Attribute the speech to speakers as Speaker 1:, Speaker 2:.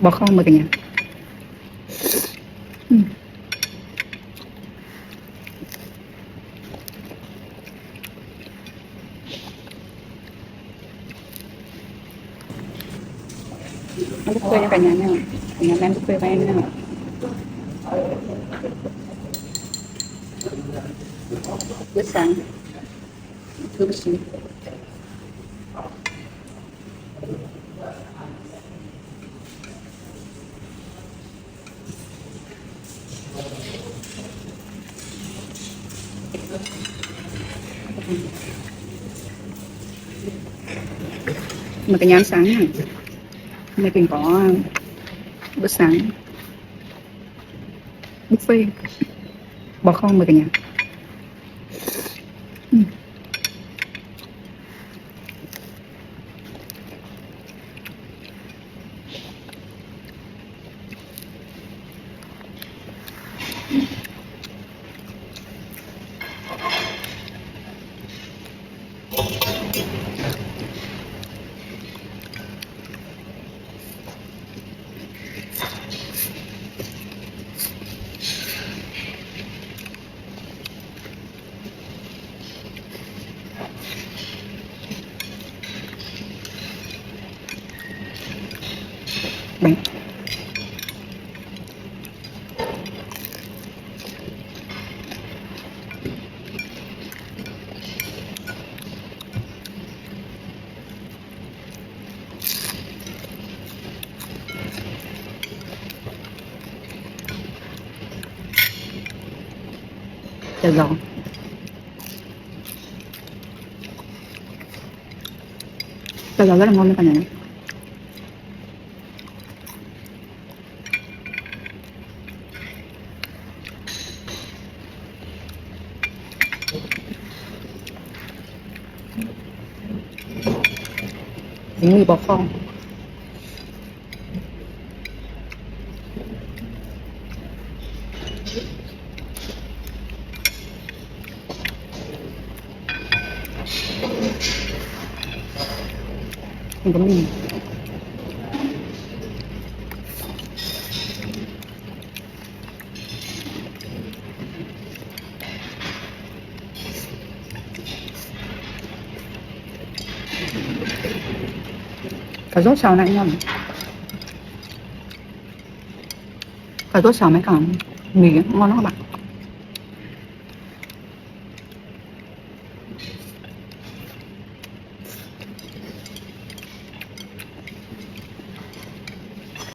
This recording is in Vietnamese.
Speaker 1: bỏ không mà cả nhà. Ăn buffet cho cả nhà nha, cả nhà ăn buffet với em nha. Bữa sáng thứ chín mà cả nhà ăn sáng nha. Hôm nay mình có bữa sáng buffet bỏ không mà cả nhà. Bánh chả giò. Chả giò rất là ngon luôn cả nhà. Bánh mì bò kho. Mình có mì. Cà rốt xào này ngon. Cà rốt xào mấy cả mì ngon lắm các bạn.